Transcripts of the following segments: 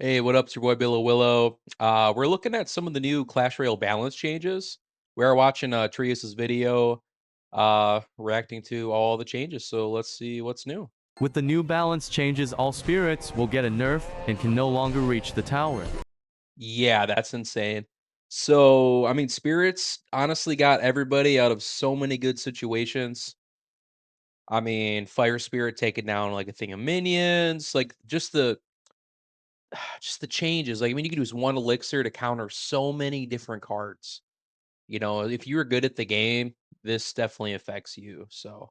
Hey, what up? It's your boy Billow Willow. We're looking at some of the new Clash Royale balance changes. We're watching Tryaz's video, reacting to all the changes. So let's see what's new. With the new balance changes, all spirits will get a nerf and can no longer reach the tower. Yeah, that's insane. So, I mean, Spirits honestly got everybody out of so many good situations. I mean, Fire Spirit taking down like a thing of minions, like just the changes. Like, I mean, you could use one elixir to counter so many different cards. If you're good at the game, this definitely affects you, so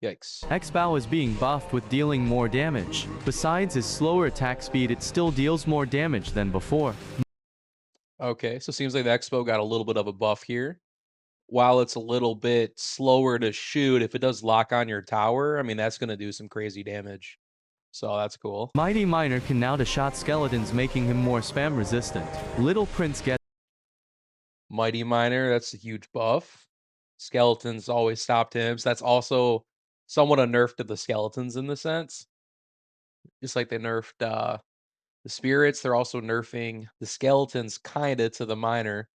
yikes. X-Bow is being buffed with dealing more damage. Besides his slower attack speed, it still deals more damage than before. Okay, so seems like the Expo got a little bit of a buff here. While it's a little bit slower to shoot, if it does lock on your tower, I mean, that's gonna do some crazy damage. So that's cool. Mighty Miner can now shot skeletons, making him more spam resistant. Little Prince gets Mighty Miner, that's a huge buff. Skeletons always stopped him, so that's also somewhat a nerf to the skeletons in the sense. Just like they nerfed the spirits, they're also nerfing the skeletons kinda to the miner.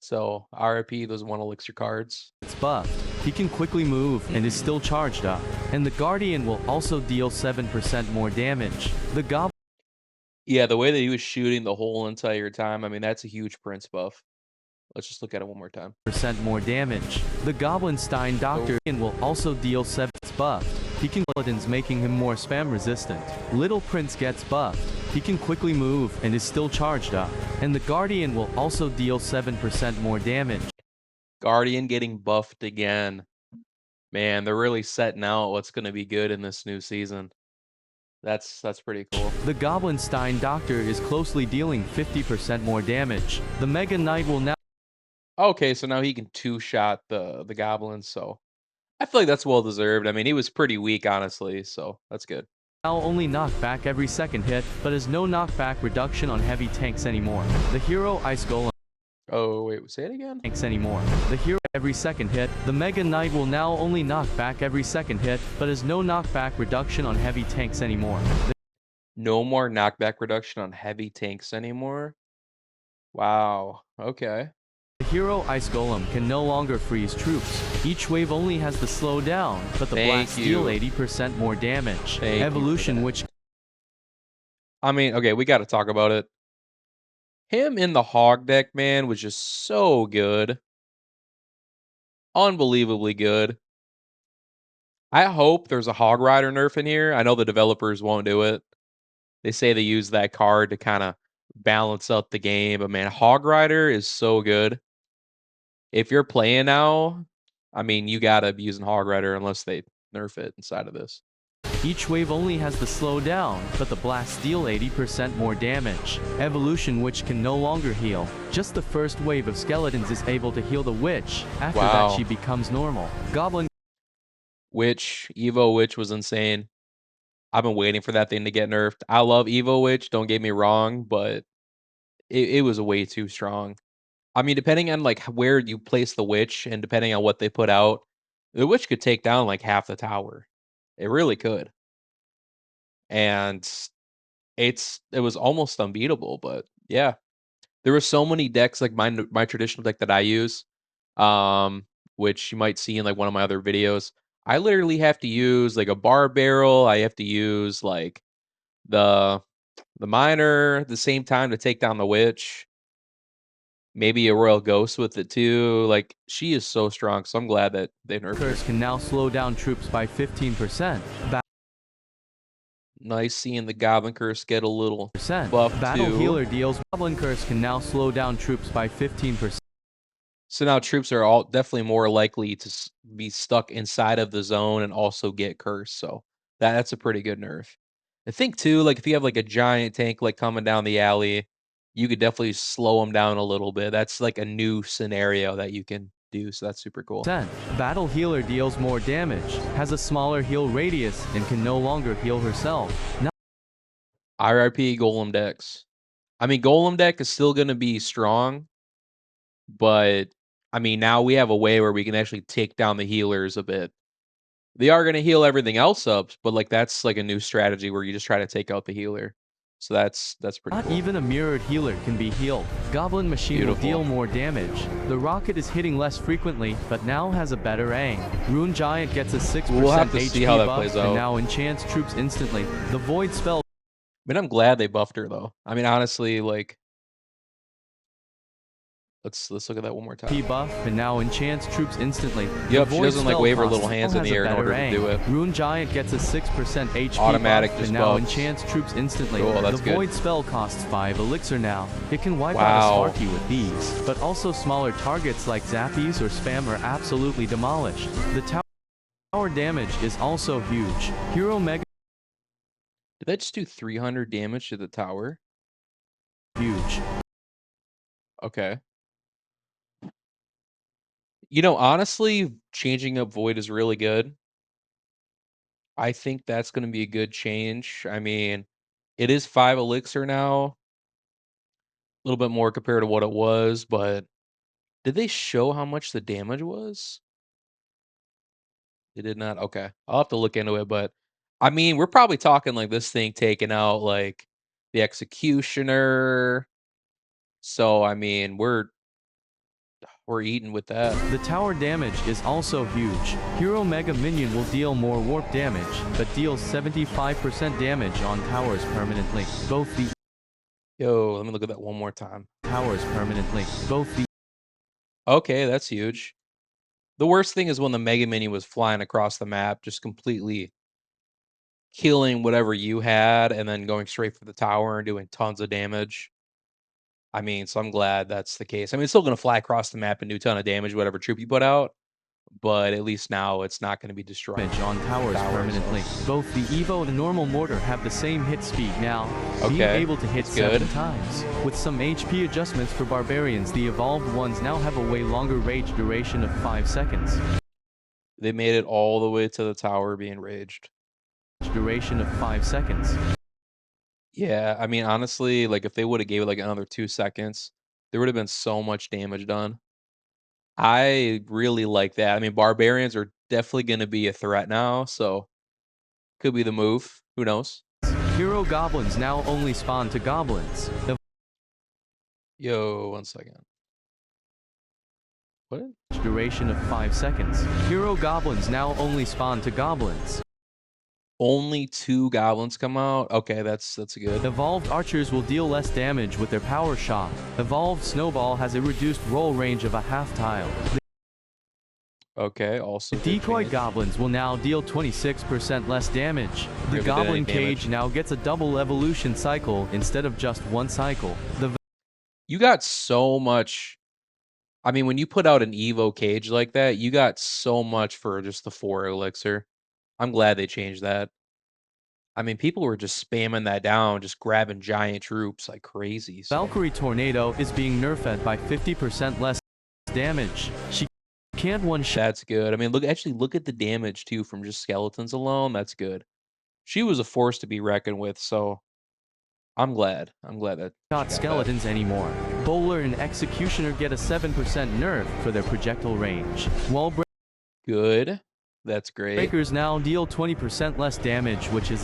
So RIP those one elixir cards. buffed. He can quickly move and is still charged up. And the Guardian will also deal 7% more damage. The Goblin Yeah, the way that he was shooting the whole entire time, I mean, that's a huge Prince buff. Let's just look at it one more time. percent more damage. The Goblinstein So Doctor will also deal 7 buffed. He can skeletons, making him more spam resistant. Little Prince gets buffed. He can quickly move and is still charged up. And the Guardian will also deal 7% more damage. Guardian getting buffed again. Man, they're really setting out what's gonna be good in this new season. That's pretty cool. The Goblinstein Doctor is closely dealing 50% more damage. The Mega Knight will now Okay, so now he can two-shot the goblins, so I feel like that's well deserved. I mean, he was pretty weak, honestly, so that's good. only knock back every second hit, but has no knockback reduction on heavy tanks anymore. The hero Ice Golem Oh, wait, say it again? tanks anymore. The hero every second hit. The Mega Knight will now only knock back every second hit, but has no knockback reduction on heavy tanks anymore. No more knockback reduction on heavy tanks anymore? Wow, okay. The hero Ice Golem can no longer freeze troops. Each wave only has the slow down, but the Thank blasts deal you. 80% more damage. Thank you for Evolution, that. which I mean, okay, we gotta talk about it. Him in the hog deck, man, was just so good. Unbelievably good. I hope there's a hog rider nerf in here. I know the developers won't do it. They say they use that card to kind of balance out the game, but man, hog rider is so good. If you're playing now, I mean, you gotta be using hog rider unless they nerf it inside of this. each wave only has the slow down, but the blasts deal 80% more damage. Evolution, which can no longer heal. Just the first wave of skeletons is able to heal the witch. After that, Wow. she becomes normal. Goblin Witch, Evo Witch was insane. I've been waiting for that thing to get nerfed. I love Evo Witch, don't get me wrong, but it was way too strong. I mean, depending on like where you place the witch and depending on what they put out, the witch could take down like half the tower. It really could. And it was almost unbeatable, but yeah. There were so many decks like my traditional deck that I use, um, which you might see in like one of my other videos. I literally have to use like a bar barrel. I have to use like the the miner at the same time to take down the witch. Maybe a royal ghost with it too. Like she is so strong. So I'm glad that they nerfed her. Curse can now slow down troops by 15%. Nice seeing the goblin curse get a little Percent. buff Battle too. Healer deals. Goblin Curse can now slow down troops by 15%. So now troops are all definitely more likely to be stuck inside of the zone and also get cursed. So that's a pretty good nerf. I think too, like if you have like a giant tank like coming down the alley, you could definitely slow them down a little bit. That's like a new scenario that you can do. So that's super cool. Battle Healer deals more damage, has a smaller heal radius, and can no longer heal herself. Now RIP Golem decks. I mean, Golem deck is still going to be strong, but I mean, now we have a way where we can actually take down the healers a bit. They are gonna heal everything else up, but, like, that's, like, a new strategy where you just try to take out the healer. So that's pretty Not cool. even a mirrored healer can be healed. Goblin Machine will Beautiful. deal more damage. The rocket is hitting less frequently, but now has a better aim. Rune Giant gets a 6% We'll have to see how HP that buff plays and out. now enchants troops instantly. The Void spell I mean, I'm glad they buffed her though. I mean, honestly, like let's look at that one more time. buff and now enchants troops instantly. The Yep, she Void doesn't like spell wave her cost little hands in has the a air in better order to aim. do it. Rune Giant gets a 6% HP Automatic buff just and now buffs. enchants troops instantly. Cool, that's the good. Void spell costs 5 elixir now. It can wipe Wow. out a Sparky with these, but also smaller targets like Zappies or Spam are absolutely demolished. The tower damage is also huge. Hero Mega Did that just do 300 damage to the tower? huge. Okay. You know, honestly, changing up Void is really good. I think that's gonna be a good change. I mean, it is 5 elixir now, a little bit more compared to what it was, but did they show how much the damage was? They did not? Okay. I'll have to look into it, but I mean, we're probably talking like this thing taking out like the executioner. So I mean, we're eating with that. The tower damage is also huge. Hero Mega Minion will deal more warp damage, but deals 75% damage on towers permanently. Both the Yo, let me look at that one more time. towers permanently. Both the Okay, that's huge. The worst thing is when the Mega Mini was flying across the map, just completely killing whatever you had and then going straight for the tower and doing tons of damage. I mean, so I'm glad that's the case. I mean, it's still gonna fly across the map and do a ton of damage, whatever troop you put out, but at least now it's not gonna be destroying damage on towers towers, so permanently. Both the Evo and the normal mortar have the same hit speed now, being okay, able to hit that's 7 good. times. With some HP adjustments for barbarians, the evolved ones now have a way longer rage duration of 5 seconds. They made it all the way to the tower being raged. Duration of 5 seconds. Yeah, I mean, honestly, like, if they would've gave it, like, another 2 seconds, there would've been so much damage done. I really like that. I mean, barbarians are definitely gonna be a threat now, so could be the move. Who knows? Hero goblins now only spawn to goblins. The Yo, 1 second. What? duration of 5 seconds. Hero goblins now only spawn to goblins. Only 2 goblins come out? Okay, that's good. Evolved archers will deal less damage with their power shot. Evolved snowball has a reduced roll range of a half tile. Okay, also The good decoy change. goblins will now deal 26% less damage. The Never did goblin any damage. cage now gets a double evolution cycle instead of just one cycle. The You got so much. I mean, when you put out an Evo cage like that, you got so much for just the 4 elixir. I'm glad they changed that. I mean, people were just spamming that down, just grabbing giant troops like crazy, so Valkyrie tornado is being nerfed by 50% less damage. She can't one-shot that's good. I mean, look at the damage too from just skeletons alone, that's good. She was a force to be reckoned with, so I'm glad. I'm glad that she got that. skeletons anymore. Bowler and Executioner get a 7% nerf for their projectile range. Wall Good. That's great. breakers now deal 20% less damage, which is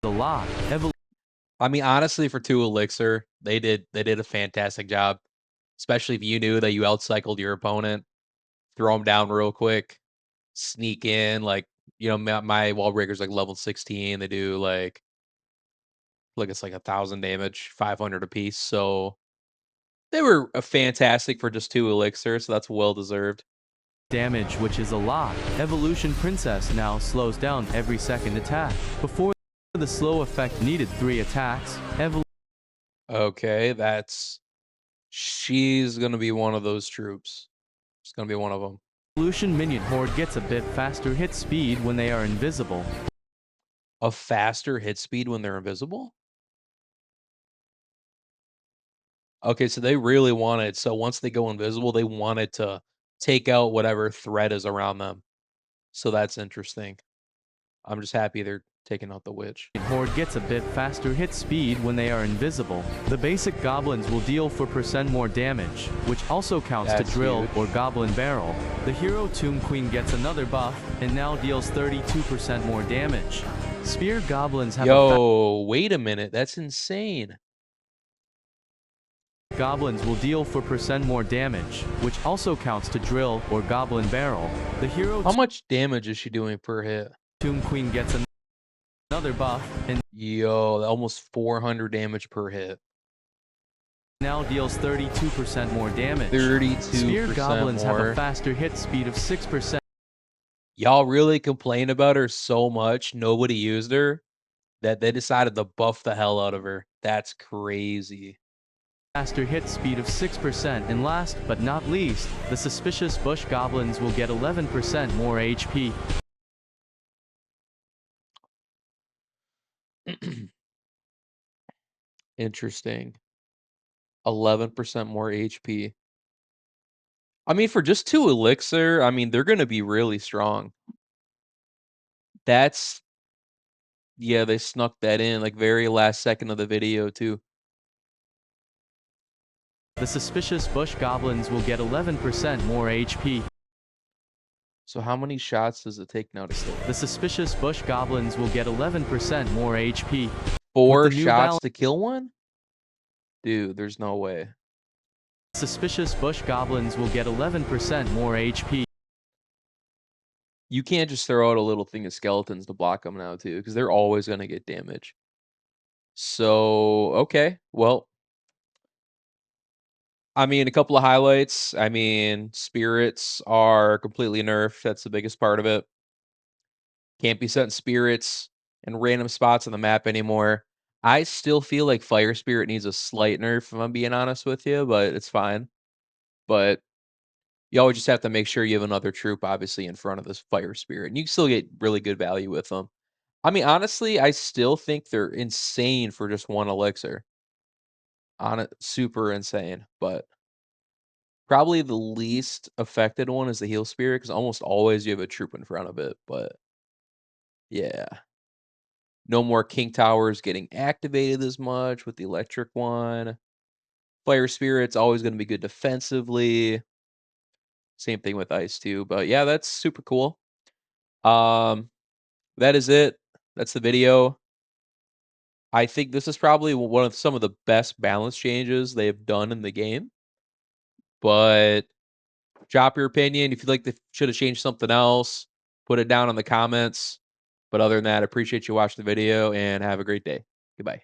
a lot. I mean, honestly, for 2 elixir, they did a fantastic job, especially if you knew that you outcycled your opponent, throw them down real quick, sneak in, like, you know, my wall breaker's, like, level 16, they do, like, it's, like, 1,000 damage, 500 apiece, so they were, fantastic for just 2 elixir, so that's well deserved. damage, which is a lot. Evolution Princess now slows down every second attack. Before the slow effect needed 3 attacks, Okay, she's gonna be one of those troops. She's gonna be one of them. Evolution Minion Horde gets a bit faster hit speed when they are invisible. A faster hit speed when they're invisible? Okay, so they really wanted so once they go invisible, they wanted to take out whatever threat is around them. So that's interesting. I'm just happy they're taking out the witch. Horde gets a bit faster hit speed when they are invisible. The basic goblins will deal 4% more damage, which also counts That's to drill huge. or goblin barrel. The hero Tomb Queen gets another buff and now deals 32% more damage. Spear goblins have a Yo, wait a minute. That's insane. goblins will deal 4% more damage, which also counts to drill or goblin barrel. The hero How much damage is she doing per hit? Tomb Queen gets another buff and Yo, almost 400 damage per hit. now deals 32% more damage. 32% Spear goblins have a more. faster hit speed of 6%. Y'all really complain about her so much, nobody used her, that they decided to buff the hell out of her. That's crazy. Faster hit speed of 6%, and last but not least, the suspicious bush goblins will get 11% more HP. Interesting. 11% more HP. I mean, for just 2 elixir, I mean, they're gonna be really strong. That's yeah, they snuck that in, like, very last second of the video, too. The suspicious bush goblins will get 11% more HP. So how many shots does it take now to kill The one? suspicious bush goblins will get 11% more HP. With 4 the new shots balance, to kill one? Dude, there's no way. suspicious bush goblins will get 11% more HP. You can't just throw out a little thing of skeletons to block them now too, because they're always gonna get damage. So, okay, well, I mean, a couple of highlights. I mean, spirits are completely nerfed. That's the biggest part of it. Can't be setting spirits in random spots on the map anymore. I still feel like fire spirit needs a slight nerf, if I'm being honest with you, but it's fine. But you always just have to make sure you have another troop, obviously, in front of this fire spirit, and you can still get really good value with them. I mean, honestly, I still think they're insane for just 1 elixir. On it, super insane, but probably the least affected one is the heal spirit, because almost always you have a troop in front of it, but yeah. No more king towers getting activated as much with the electric one. Fire spirit's always gonna be good defensively. Same thing with ice too, but yeah, that's super cool. Um, that is it. That's the video. I think this is probably one of some of the best balance changes they've done in the game, but drop your opinion. If you like they should have changed something else, put it down in the comments. But other than that, I appreciate you watching the video and have a great day. Goodbye.